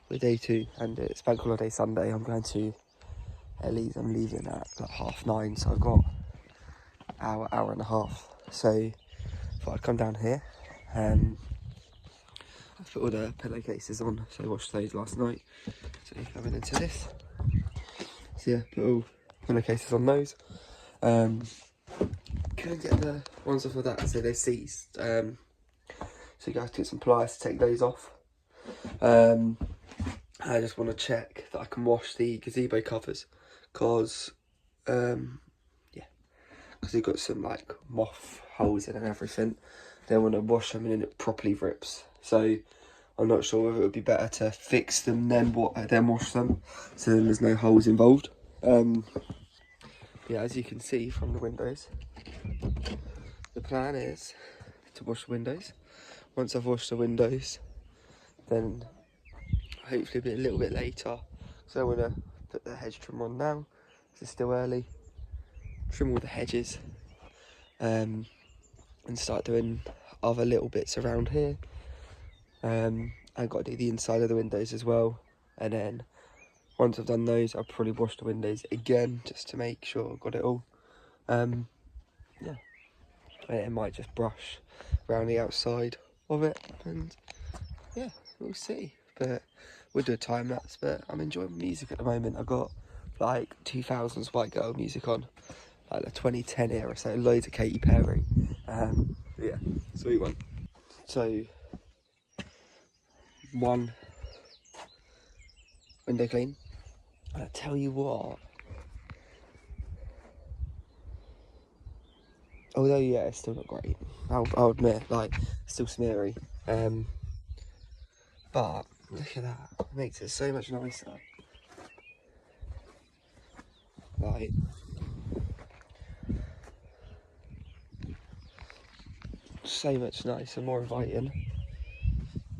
We're day 2 and it's bank holiday Sunday. I'm going to Ellie's. I'm leaving at like 9:30, so I've got hour and a half. So thought I'd come down here. I put all the pillowcases on, so I washed those last night. So coming into this. So yeah, put all pillowcases on those. Couldn't get the ones off of that, so they seized. So you have to get some pliers to take those off. I just want to check that I can wash the gazebo covers, because you've got some like moth holes in and everything. They want to wash them and then it properly rips. So I'm not sure whether it would be better to fix them then wash them, so then there's no holes involved. Yeah, as you can see from the windows, the plan is to wash the windows. Once I've washed the windows, then hopefully a little bit later, so I want to put the hedge trim on now, because it's still early, trim all the hedges, and start doing other little bits around here. I've got to do the inside of the windows as well, and then once I've done those, I'll probably wash the windows again just to make sure I've got it all. Yeah, and it might just brush around the outside of it, and yeah, we'll see. But we'll do a time lapse. But I'm enjoying music at the moment. I've got like 2000s white girl music on, like the 2010 era, so loads of Katy Perry. Yeah, sweet one. So one window clean, and I tell you what, although yeah, it's still not great, I'll admit, like, it's still smeary, but look at that, it makes it so much nicer. Like, so much nicer, more inviting,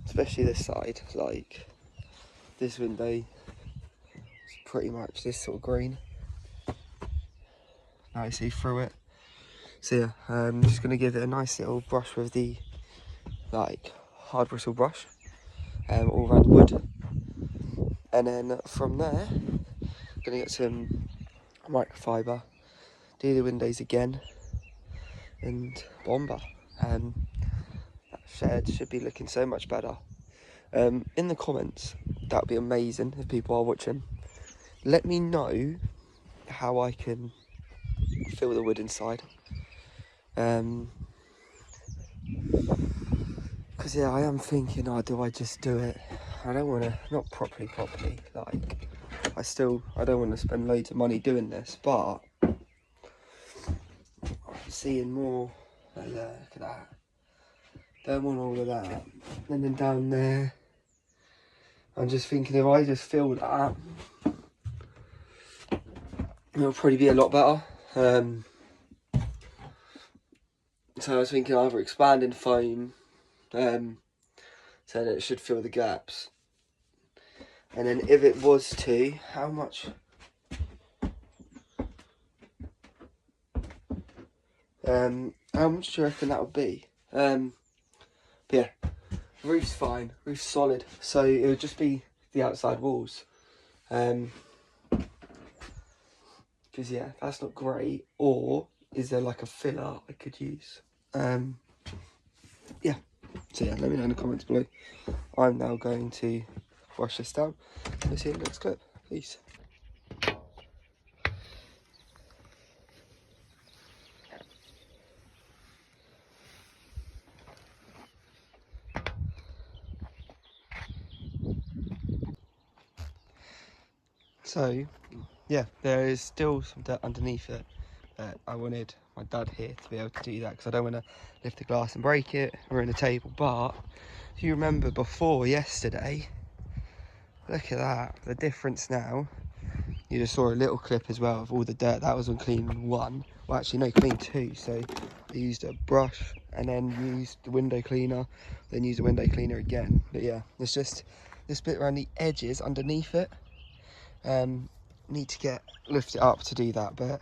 especially this side. Like, this window is pretty much this sort of green. Now I see through it. So yeah, I'm just going to give it a nice little brush with the like hard bristle brush, all around the wood, and then from there I'm going to get some microfiber, do the windows again, and bomber. That shed should be looking so much better. In the comments, that would be amazing if people are watching. Let me know how I can fill the wood inside. Because yeah, I am thinking, oh, do I just do it? I don't want to, not properly, like, I don't want to spend loads of money doing this, but I'm seeing more. Look at that. Don't want all of that. And then down there, I'm just thinking if I just fill that, it'll probably be a lot better. So I was thinking either expanding foam, so that it should fill the gaps. And then if it was to, how much do you reckon that would be? But yeah, roof's fine, roof's solid, so it would just be the outside walls. Because yeah, that's not great. Or is there like a filler I could use? Yeah, so yeah, let me know in the comments below. I'm now going to wash this down. We'll see you in the next clip. Peace. So yeah, there is still some dirt underneath it. I wanted my dad here to be able to do that, because I don't want to lift the glass and break it. We're in the table, but if you remember before yesterday, look at that, the difference now. You just saw a little clip as well of all the dirt. That was on clean 1. Well, actually, no, clean 2. So I used a brush and then used the window cleaner, then used the window cleaner again. But yeah, it's just this bit around the edges underneath it. Need to lift it up to do that, but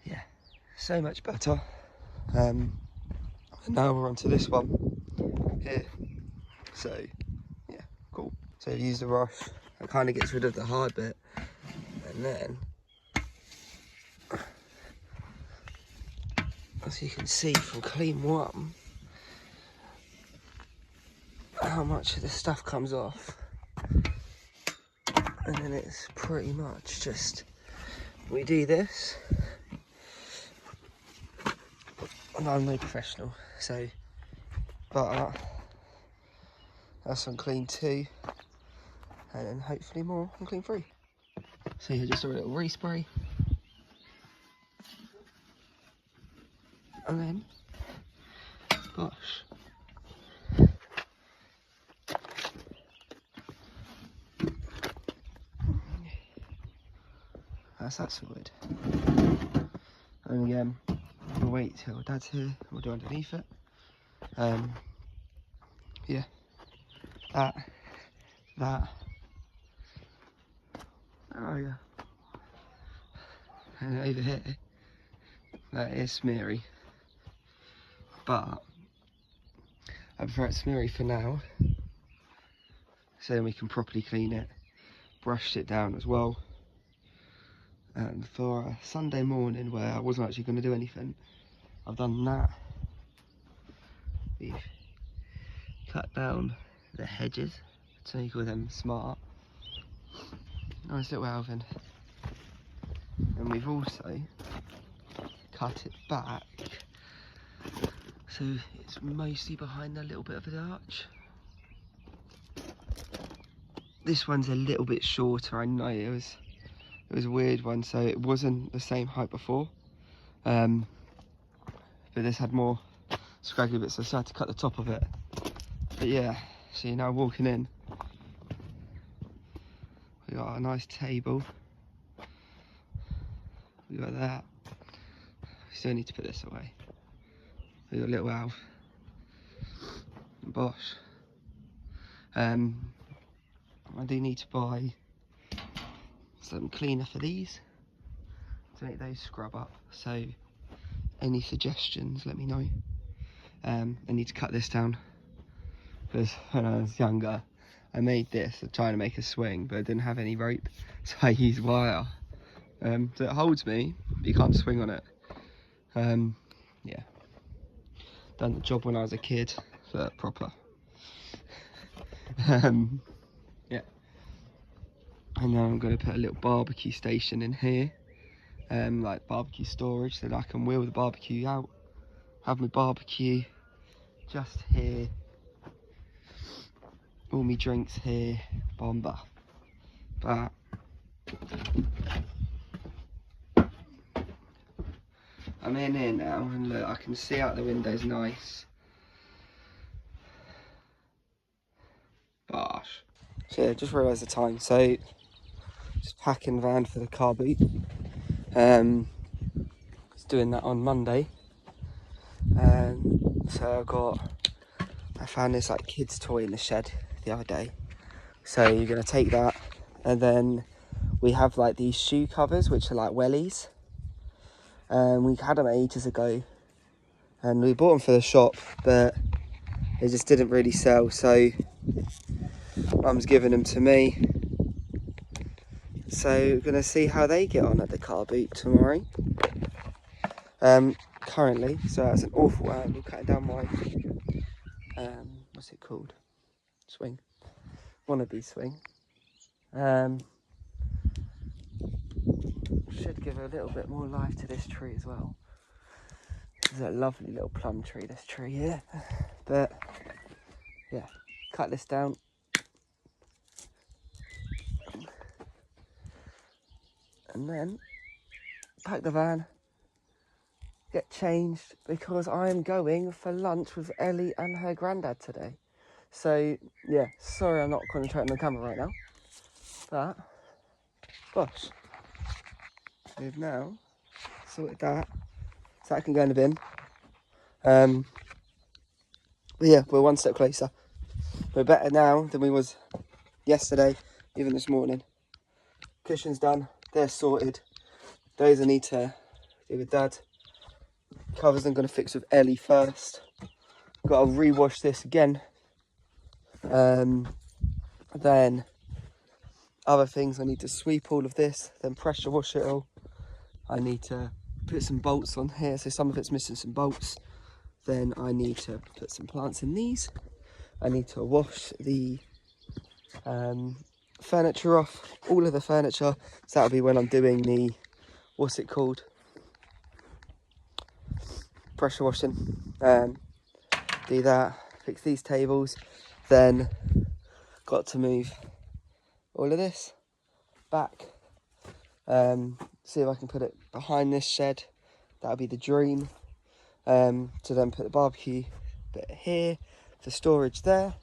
yeah, so much better. And now we're on to this one here. So yeah, cool. So use the wash. It kind of gets rid of the hard bit. And then, as you can see from clean one, how much of the stuff comes off. And then it's pretty much just, we do this. And I'm no professional, so, but that's on clean 2. And then hopefully more on clean 3. So yeah, just a little respray. And then wash. That's that sorted. And again, we'll wait till Dad's here. We'll do underneath it. Yeah. That. Oh yeah. And over here, that is smeary. But I prefer it smeary for now. So then we can properly clean it. Brushed it down as well. And for a Sunday morning where I wasn't actually going to do anything, I've done that. We've cut down the hedges to make all them smart. Nice little Alvin. And we've also cut it back so it's mostly behind a little bit of the arch. This one's a little bit shorter, I know it was a weird one, so it wasn't the same height before. But this had more scraggly bits, so I had to cut the top of it. But yeah, so you're now walking in. We got a nice table. We got that. We still need to put this away. We got little Alf. And Bosch. I do need to buy some cleaner for these to make those scrub up. So any suggestions, let me know. I need to cut this down because when I was younger, I made this trying to make a swing, but I didn't have any rope, so I used wire. So it holds me, but you can't swing on it. Yeah, done the job when I was a kid, but proper. Yeah, and now I'm going to put a little barbecue station in here, like barbecue storage, so that I can wheel the barbecue out, have my barbecue just here, all my drinks here, bomber. But I'm in here now, and look, I can see out the windows nice. Gosh. So yeah, just realised the time. So just packing the van for the car boot. Was doing that on Monday. So I found this like kids toy in the shed the other day. So you're gonna take that, and then we have like these shoe covers which are like wellies. We had them ages ago, and we bought them for the shop, but they just didn't really sell. So Mum's giving them to me. So we're gonna see how they get on at the car boot tomorrow. Currently, so that's an awful angle cutting down my what's it called? Swing. Wannabe swing. Should give a little bit more life to this tree as well. This is a lovely little plum tree, this tree here. But yeah, cut this down. And then pack the van, get changed, because I'm going for lunch with Ellie and her granddad today. So yeah, sorry I'm not concentrating on the camera right now. But gosh, we've now sorted that, so that can go in the bin. But yeah, we're one step closer. We're better now than we was yesterday, even this morning. Cushion's done, they're sorted. Those I need to do with Dad. Covers I'm going to fix with Ellie first. Got to rewash this again. Then other things, I need to sweep all of this, then pressure wash it all. I need to put some bolts on here, so some of it's missing some bolts. Then I need to put some plants in these. I need to wash the furniture off, all of the furniture. So that'll be when I'm doing the, what's it called? Pressure washing. Do that, fix these tables. Then got to move all of this back. See if I can put it behind this shed. That'll be the dream. To then put the barbecue bit here, for storage there.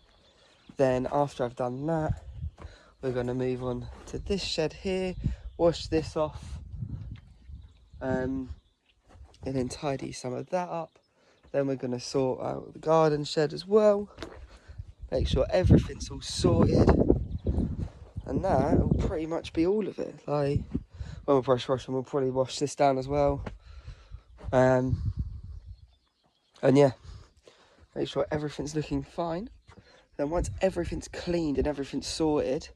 Then after I've done that, we're going to move on to this shed here, wash this off, and then tidy some of that up. Then we're going to sort out the garden shed as well, make sure everything's all sorted, and that will pretty much be all of it. Like, when we're pressure washing, we'll probably wash this down as well. And yeah, make sure everything's looking fine. Then once everything's cleaned and everything's sorted,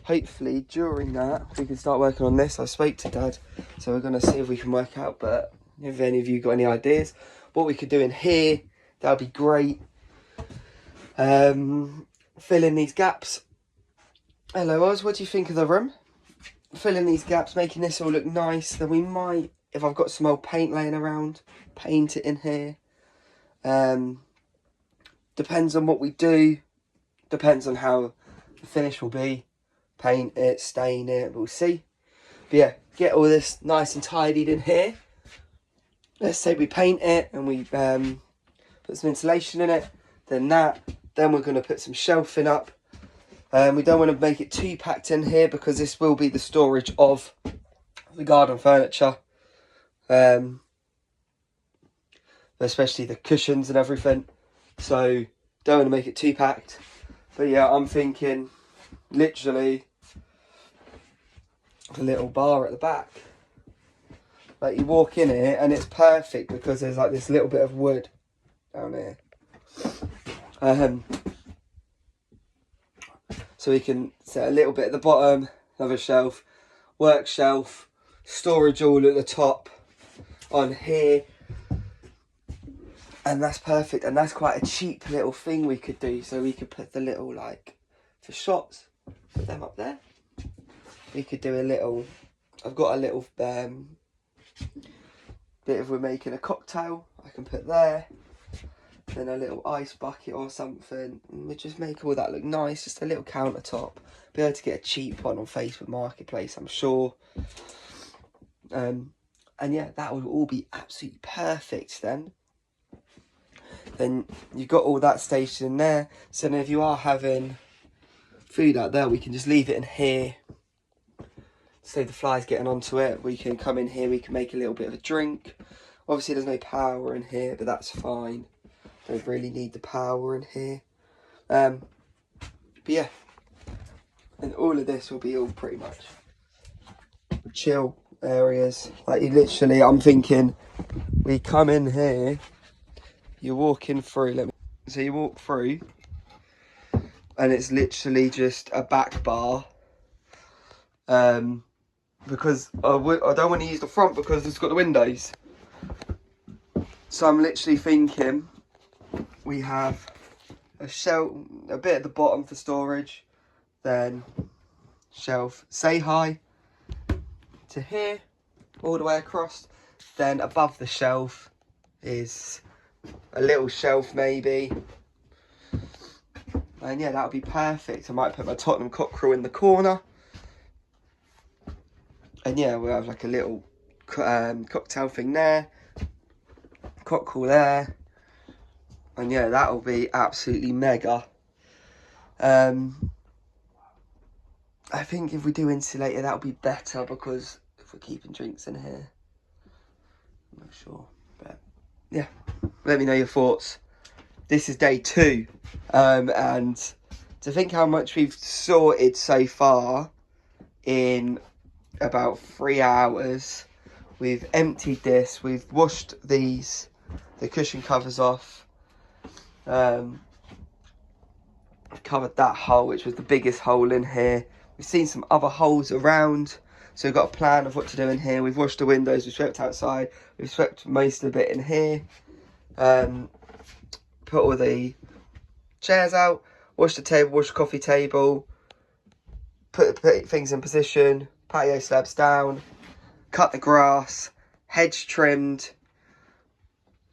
hopefully during that we can start working on this. I spoke to Dad, so we're going to see if we can work out, but if any of you got any ideas what we could do in here, that would be great. Fill in these gaps. Hello Oz, what do you think of the room? Fill in these gaps, making this all look nice. Then we might, if I've got some old paint laying around, paint it in here. Depends on what we do, depends on how the finish will be. Paint it, stain it, we'll see. But yeah, get all this nice and tidied in here. Let's say we paint it and we put some insulation in it, then we're going to put some shelving up. We don't want to make it too packed in here because this will be the storage of the garden furniture, especially the cushions and everything. So don't want to make it too packed. But yeah, I'm thinking literally a little bar at the back. Like, you walk in here and it's perfect because there's like this little bit of wood down here. So we can set a little bit at the bottom, another shelf, work shelf, storage all at the top on here. And that's perfect, and that's quite a cheap little thing we could do. So we could put the little, like, for shots, put them up there. We could do a little, I've got a little bit of, we're making a cocktail, I can put there. Then a little ice bucket or something. And we just make all that look nice, just a little countertop. Be able to get a cheap one on Facebook Marketplace, I'm sure. And yeah, that would all be absolutely perfect then. Then you've got all that station in there. So then if you are having food out there, we can just leave it in here. Save the flies getting onto it. We can come in here, we can make a little bit of a drink. Obviously there's no power in here, but that's fine. Don't really need the power in here. But yeah. And all of this will be all pretty much chill areas. Like, you literally, I'm thinking, we come in here, you're walking through, so you walk through and it's literally just a back bar, because I don't want to use the front because it's got the windows. So I'm literally thinking we have a shelf, a bit at the bottom for storage, then shelf, say hi to here, all the way across. Then above the shelf is a little shelf maybe, and yeah, that would be perfect. I might put my Tottenham cockerel in the corner, and yeah, we'll have like a little cocktail thing there, cockerel there, and yeah, that will be absolutely mega. I think if we do insulate it, that'll be better, because if we're keeping drinks in here, I'm not sure, but yeah, let me know your thoughts. This is day 2, and to think how much we've sorted so far in about 3 hours. We've emptied this, we've washed the cushion covers off, I've covered that hole, which was the biggest hole in here. We've seen some other holes around, so we've got a plan of what to do in here. We've washed the windows, we've swept outside, we've swept most of the bit in here. Put all the chairs out, washed the table, washed the coffee table, put things in position, patio slabs down, cut the grass, hedge trimmed,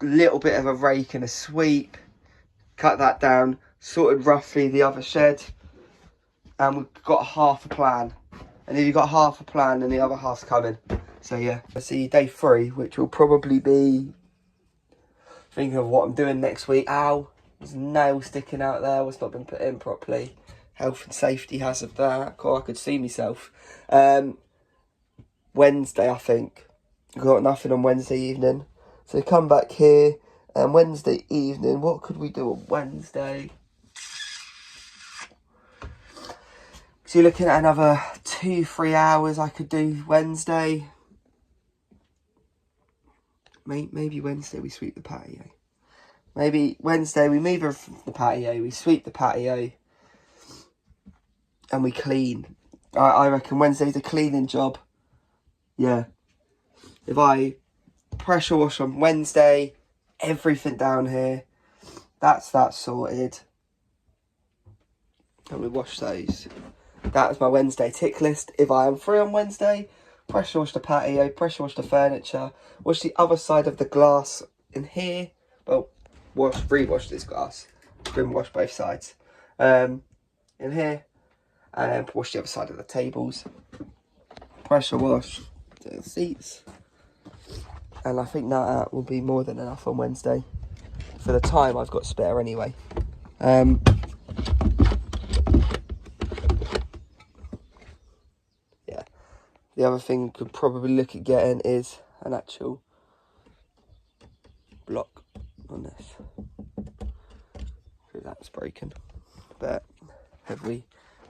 a little bit of a rake and a sweep, cut that down, sorted roughly the other shed, and we've got half a plan. And if you've got half a plan, then the other half's coming. So yeah, I see day 3, which will probably be thinking of what I'm doing next week. Ow, there's a nail sticking out there, what's not been put in properly. Health and safety hazard there. God, I could see myself. Wednesday, I think. I've got nothing on Wednesday evening. So come back here, and Wednesday evening, what could we do on Wednesday? So you're looking at another 2-3 hours I could do Wednesday. Maybe Wednesday we sweep the patio. Maybe Wednesday we move the patio, we sweep the patio, and we clean. I reckon Wednesday's a cleaning job. Yeah. If I pressure wash on Wednesday, everything down here, that's that sorted. And we wash those. That was my Wednesday tick list. If I am free on Wednesday, pressure wash the patio, pressure wash the furniture, wash the other side of the glass in here. Well, rewash this glass. Rim wash both sides. In here. And then wash the other side of the tables. Pressure wash the seats. And I think that will be more than enough on Wednesday. For the time I've got spare anyway. The other thing could probably look at getting is an actual block on this. Because that's broken. But if we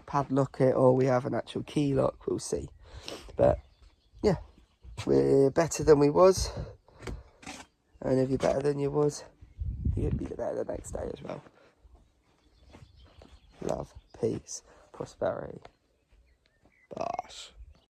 padlock it or we have an actual key lock, we'll see. But yeah, we're better than we was. And if you're better than you was, you'll be better the next day as well. Love, peace, prosperity. Bosh.